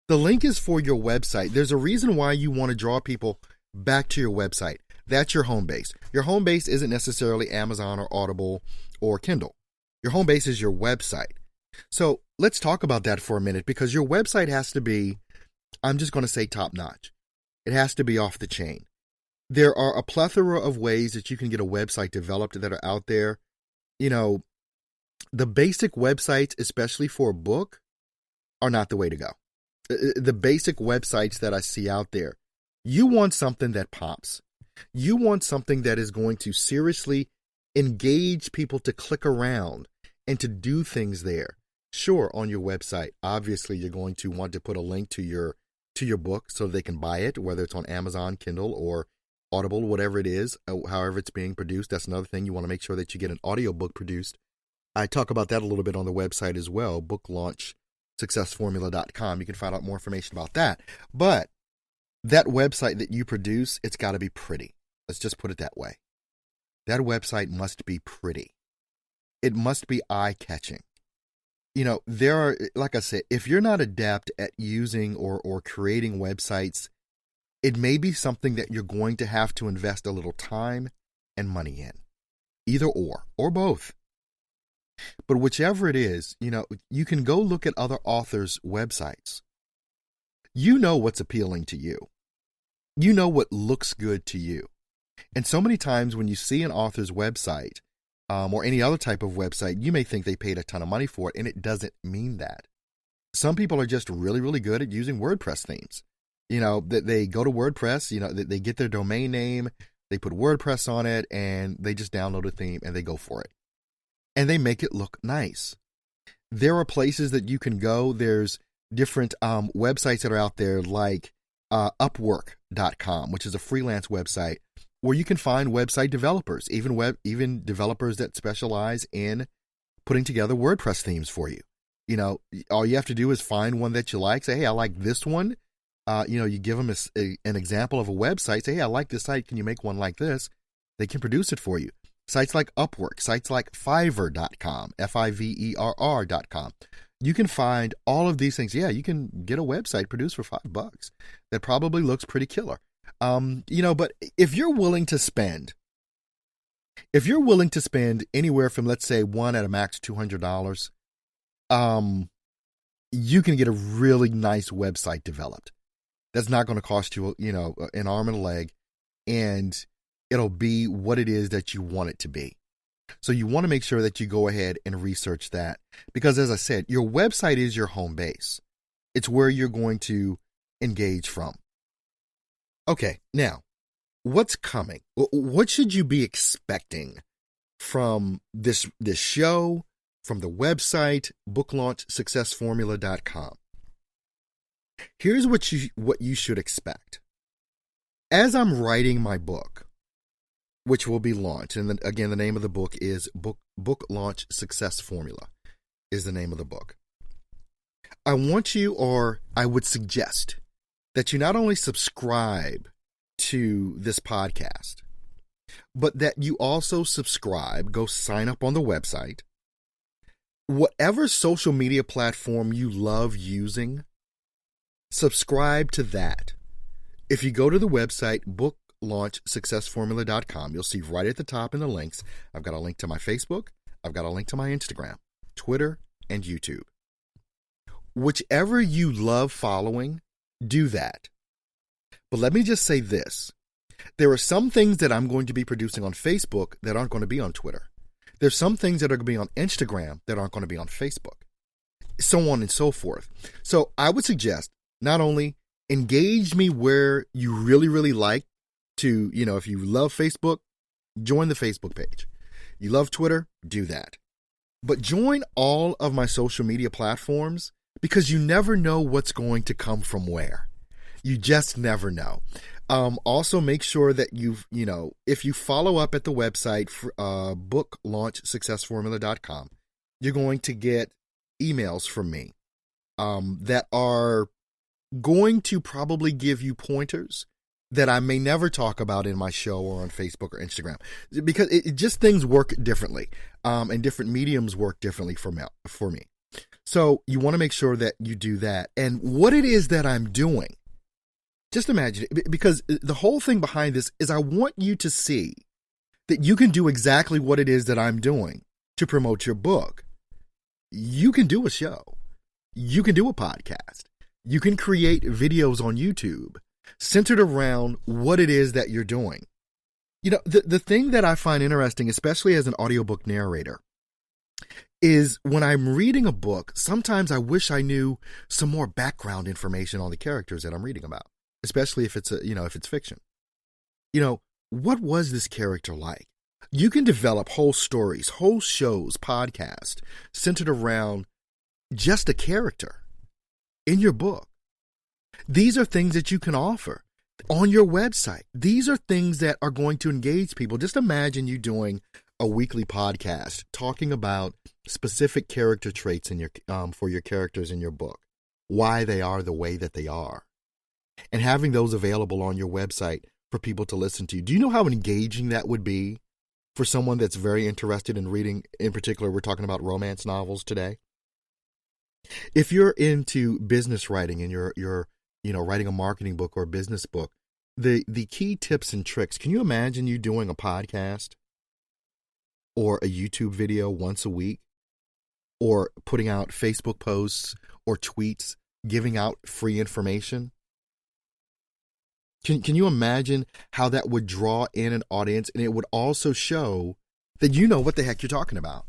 The link is for your website. There's a reason why you want to draw people back to your website. That's your home base. Your home base isn't necessarily Amazon or Audible or Kindle. Your home base is your website. So let's talk about that for a minute, because your website has to be, I'm just going to say, top notch. It has to be off the chain. There are a plethora of ways that you can get a website developed that are out there. You know, the basic websites, especially for a book, are not the way to go. The basic websites that I see out there, you want something that pops. You want something that is going to seriously engage people to click around and to do things there. Sure, on your website, obviously you're going to want to put a link to your book so they can buy it, whether it's on Amazon, Kindle, or Audible, whatever it is, however it's being produced. That's another thing. You want to make sure that you get an audiobook produced. I talk about that a little bit on the website as well, booklaunchsuccessformula.com. You can find out more information about that. But that website that you produce, it's got to be pretty. Let's just put it that way. That website must be pretty. It must be eye-catching. You know, there are, like I said, if you're not adept at using or creating websites, it may be something that you're going to have to invest a little time and money in. Either or both. But whichever it is, you know, you can go look at other authors' websites. You know what's appealing to you. You know what looks good to you. And so many times when you see an author's website, or any other type of website, you may think they paid a ton of money for it, and it doesn't mean that. Some people are just really, really good at using WordPress themes. You know, that they go to WordPress, you know, they get their domain name, they put WordPress on it, and they just download a theme and they go for it. And they make it look nice. There are places that you can go. There's different websites that are out there like Upwork.com, which is a freelance website where you can find website developers, even developers that specialize in putting together WordPress themes for you. You know, all you have to do is find one that you like. Say, hey, I like this one. You know, you give them an example of a website. Say, hey, I like this site. Can you make one like this? They can produce it for you. Sites like Upwork, sites like Fiverr.com, Fiverr.com. You can find all of these things. Yeah, you can get a website produced for $5 that probably looks pretty killer. You know, but if you're willing to spend anywhere from, let's say, $1 at a max $200, you can get a really nice website developed. That's not going to cost you, you know, an arm and a leg, and it'll be what it is that you want it to be. So you want to make sure that you go ahead and research that, because as I said, your website is your home base. It's where you're going to engage from. Okay, now, what's coming? What should you be expecting from this show, from the website, booklaunchsuccessformula.com? Here's what you should expect. As I'm writing my book, which will be launched, and then, again, the name of the book is Book Launch Success Formula is the name of the book. I want you, or I would suggest, that you not only subscribe to this podcast, but that you also subscribe, go sign up on the website. Whatever social media platform you love using, subscribe to that. If you go to the website, booklaunchsuccessformula.com, you'll see right at the top in the links, I've got a link to my Facebook, I've got a link to my Instagram, Twitter, and YouTube. Whichever you love following, do that. But let me just say this. There are some things that I'm going to be producing on Facebook that aren't going to be on Twitter. There's some things that are going to be on Instagram that aren't going to be on Facebook. So on and so forth. So I would suggest not only engage me where you really, really like to, you know, if you love Facebook, join the Facebook page. You love Twitter, do that. But join all of my social media platforms, because you never know what's going to come from where. You just never know. Also, make sure that if you follow up at the website, booklaunchsuccessformula.com, you're going to get emails from me that are going to probably give you pointers that I may never talk about in my show or on Facebook or Instagram, because things work differently, and different mediums work differently for me. So you want to make sure that you do that. And what it is that I'm doing, just imagine it, because the whole thing behind this is I want you to see that you can do exactly what it is that I'm doing to promote your book. You can do a show. You can do a podcast. You can create videos on YouTube centered around what it is that you're doing. You know, the thing that I find interesting, especially as an audiobook narrator, is when I'm reading a book, sometimes I wish I knew some more background information on the characters that I'm reading about, especially if it's if it's fiction. You know, what was this character like? You can develop whole stories, whole shows, podcasts centered around just a character in your book. These are things that you can offer on your website. These are things that are going to engage people. Just imagine you doing a weekly podcast talking about specific character traits in your for your characters in your book, why they are the way that they are, and having those available on your website for people to listen to. Do you know how engaging that would be for someone that's very interested in reading? In particular, we're talking about romance novels today. If you're into business writing and you're writing a marketing book or a business book, the key tips and tricks, can you imagine you doing a podcast or a YouTube video once a week, or putting out Facebook posts or tweets giving out free information? Can you imagine how that would draw in an audience, and it would also show that you know what the heck you're talking about,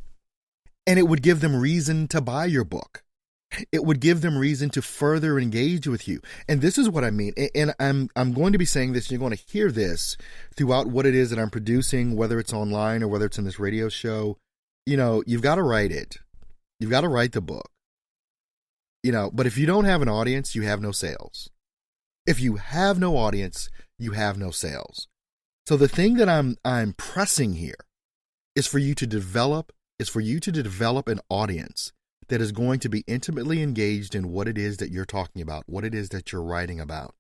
and it would give them reason to buy your book. It would give them reason to further engage with you. And this is what I mean. And I'm going to be saying this, and you're going to hear this throughout what it is that I'm producing, whether it's online or whether it's in this radio show. You know, you've got to write it. You've got to write the book. You know, but if you don't have an audience, you have no sales. If you have no audience, you have no sales. So the thing that I'm pressing here is for you to develop an audience that is going to be intimately engaged in what it is that you're talking about, what it is that you're writing about.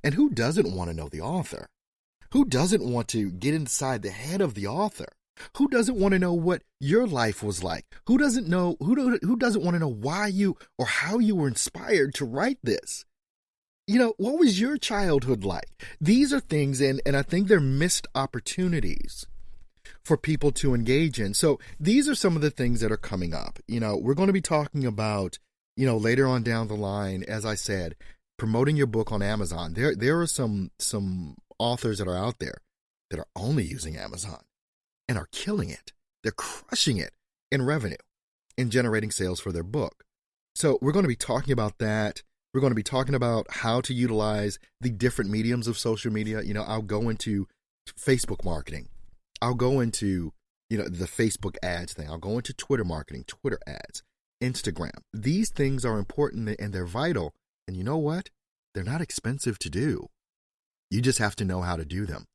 And who doesn't want to know the author? Who doesn't want to get inside the head of the author? Who doesn't want to know what your life was like? Who doesn't want to know why you or how you were inspired to write this? You know, what was your childhood like? These are things, and I think they're missed opportunities for people to engage in. So these are some of the things that are coming up. You know, we're going to be talking about, later on down the line, as I said, promoting your book on Amazon. There are some authors that are out there that are only using Amazon and are killing it. They're crushing it in revenue and generating sales for their book. So we're going to be talking about that. We're going to be talking about how to utilize the different mediums of social media. You know, I'll go into Facebook marketing. I'll go into, the Facebook ads thing. I'll go into Twitter marketing, Twitter ads, Instagram. These things are important and they're vital. And you know what? They're not expensive to do. You just have to know how to do them.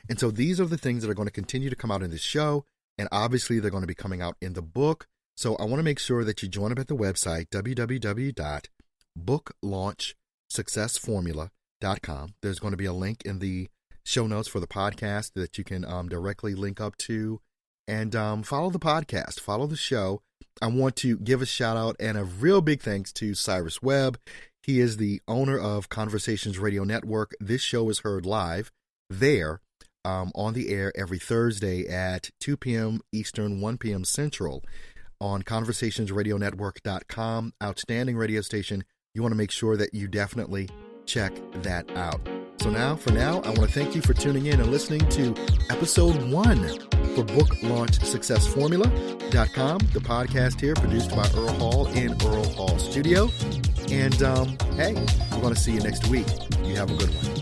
And so these are the things that are going to continue to come out in this show. And obviously they're going to be coming out in the book. So I want to make sure that you join up at the website, www.booklaunchsuccessformula.com. There's going to be a link in the show notes for the podcast that you can directly link up to, and follow the podcast, follow the show. I want to give a shout out and a real big thanks to Cyrus Webb. He is the owner of Conversations Radio Network. This show is heard live there on the air every Thursday at 2 p.m. Eastern, 1 p.m. Central on conversationsradionetwork.com. Outstanding radio station. You want to make sure that you definitely check that out. So for now, I want to thank you for tuning in and listening to episode 1 for BookLaunchSuccessFormula.com, the podcast here produced by Earl Hall in Earl Hall Studio. And hey, we're going to see you next week. You have a good one.